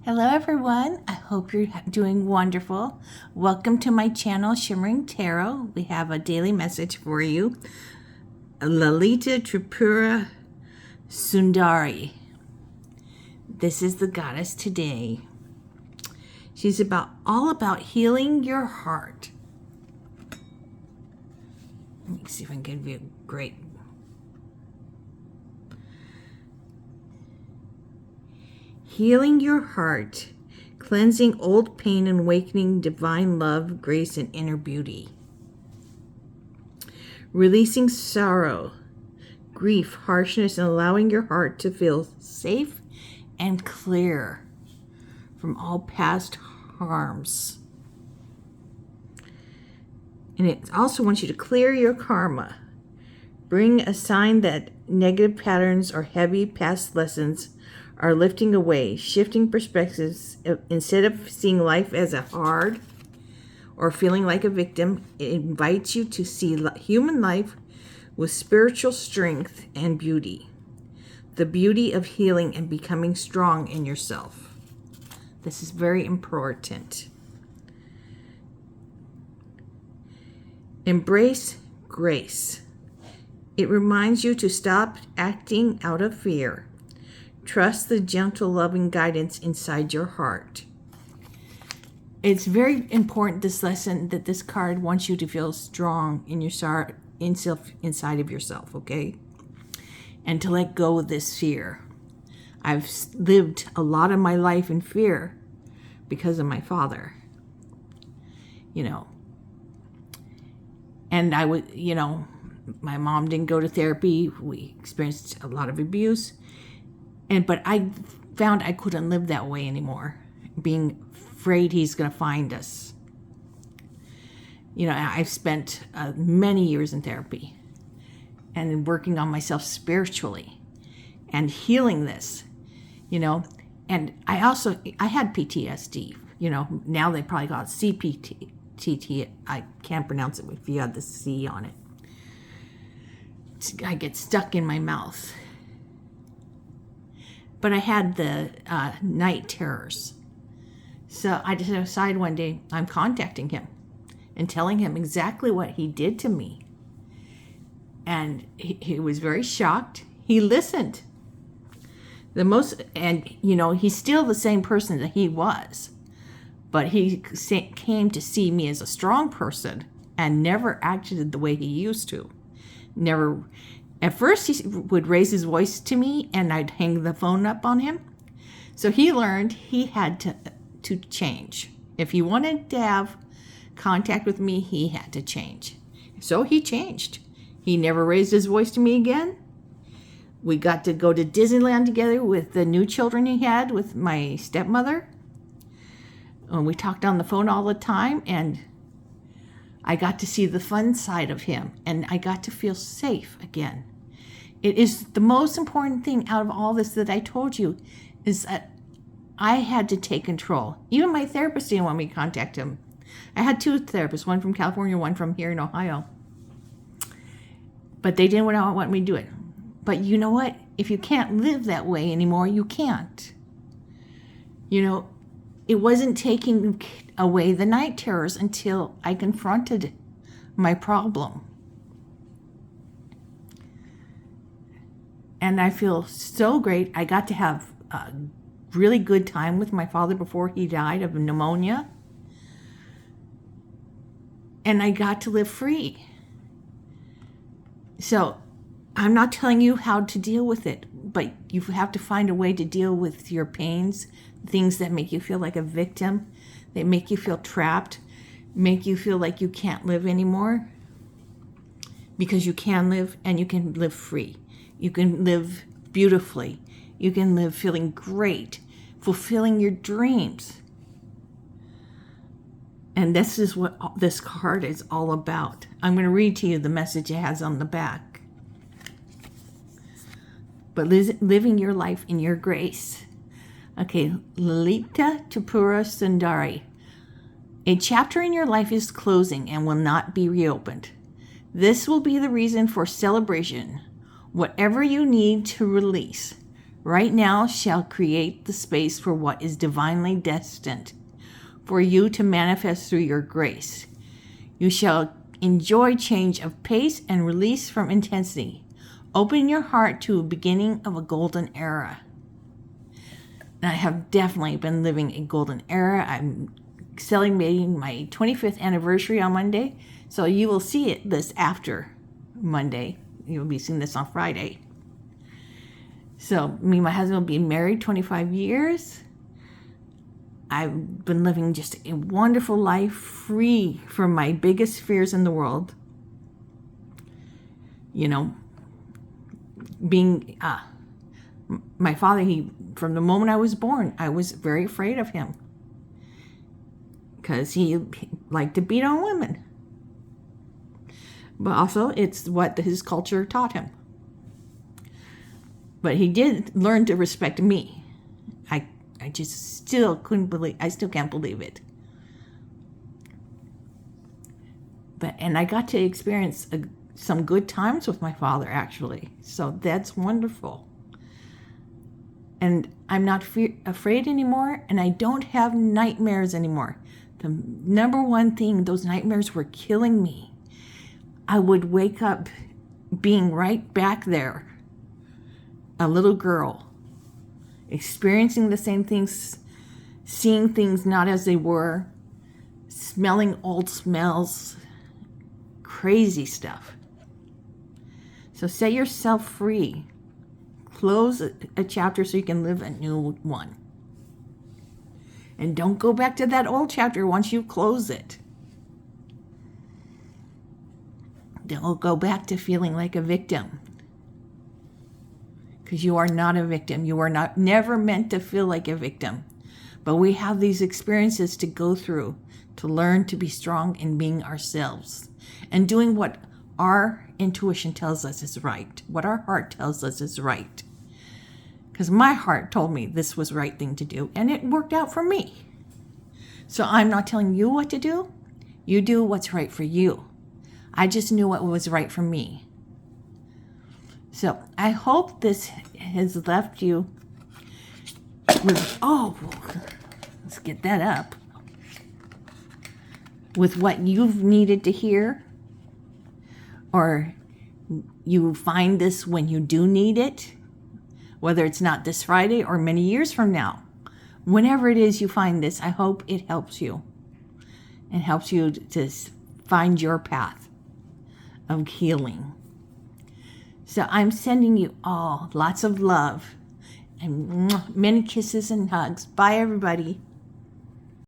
Hello everyone, I hope you're doing wonderful. Welcome to my channel, Shimmering Tarot. We have a daily message for you. Lalita, Tripura, Sundari. This is the goddess today. She's all about healing your heart. Let me see if I can give you a great... Healing your heart, cleansing old pain and awakening divine love, grace, and inner beauty. Releasing sorrow, grief, harshness, and allowing your heart to feel safe and clear from all past harms. And it also wants you to clear your karma. Bring a sign that negative patterns or heavy past lessons are lifting away, shifting perspectives. Instead of seeing life as a hard or feeling like a victim, it invites you to see human life with spiritual strength and beauty. The beauty of healing and becoming strong in yourself. This is very important. Embrace grace. It reminds you to stop acting out of fear. Trust the gentle, loving guidance inside your heart. It's very important, this lesson, that this card wants you to feel strong in your inside of yourself, okay? And to let go of this fear. I've lived a lot of my life in fear because of my father. And I would, my mom didn't go to therapy. We experienced a lot of abuse. But I found I couldn't live that way anymore, being afraid he's going to find us. I've spent many years in therapy and working on myself spiritually and healing this, And I had PTSD, now they probably call it CPT. I can't pronounce it if you had the C on it. I get stuck in my mouth. But I had the night terrors. So I just decided one day I'm contacting him and telling him exactly what he did to me. And he was very shocked. He listened. He's still the same person that he was. But he came to see me as a strong person and never acted the way he used to. Never. At first, he would raise his voice to me, and I'd hang the phone up on him. So he learned he had to change. If he wanted to have contact with me, he had to change. So he changed. He never raised his voice to me again. We got to go to Disneyland together with the new children he had with my stepmother. And we talked on the phone all the time, and I got to see the fun side of him, and I got to feel safe again. It is the most important thing out of all this that I told you, is that I had to take control. Even my therapist didn't want me to contact him. I had two therapists, one from California, one from here in Ohio. But they didn't want me to do it. But you know what? If you can't live that way anymore, you can't. It wasn't taking away the night terrors until I confronted my problem. And I feel so great. I got to have a really good time with my father before he died of pneumonia. And I got to live free. So I'm not telling you how to deal with it, but you have to find a way to deal with your pains, things that make you feel like a victim, that make you feel trapped, make you feel like you can't live anymore. Because you can live, and you can live free. You can live beautifully. You can live feeling great, fulfilling your dreams. And this is what this card is all about. I'm going to read to you the message it has on the back. But living your life in your grace. Okay, Lalita, Tripura, Sundari. A chapter in your life is closing and will not be reopened. This will be the reason for celebration. Whatever you need to release, right now shall create the space for what is divinely destined for you to manifest through your grace. You shall enjoy change of pace and release from intensity. Open your heart to a beginning of a golden era. And I have definitely been living a golden era. I'm celebrating my 25th anniversary on Monday. So you will see this after Monday. You'll be seeing this on Friday. So me and my husband will be married 25 years. I've been living just a wonderful life, free from my biggest fears in the world. You know, being my father, from the moment I was born, I was very afraid of him because he liked to beat on women. But also, it's what his culture taught him. But he did learn to respect me. I just still I still can't believe it. And I got to experience some good times with my father, actually. So that's wonderful. And I'm not afraid anymore, and I don't have nightmares anymore. The number one thing, those nightmares were killing me. I would wake up being right back there, a little girl, experiencing the same things, seeing things not as they were, smelling old smells, crazy stuff. So set yourself free. Close a chapter so you can live a new one. And don't go back to that old chapter once you close it. Don't go back to feeling like a victim. Because you are not a victim. You are never meant to feel like a victim. But we have these experiences to go through to learn to be strong in being ourselves and doing what our intuition tells us is right, what our heart tells us is right. Because my heart told me this was the right thing to do, and it worked out for me. So I'm not telling you what to do. You do what's right for you. I just knew what was right for me. So I hope this has left you with, let's get that up, with what you've needed to hear, or you find this when you do need it, whether it's not this Friday or many years from now. Whenever it is you find this, I hope it helps you and helps you to find your path of healing. So I'm sending you all lots of love and many kisses and hugs. Bye, everybody.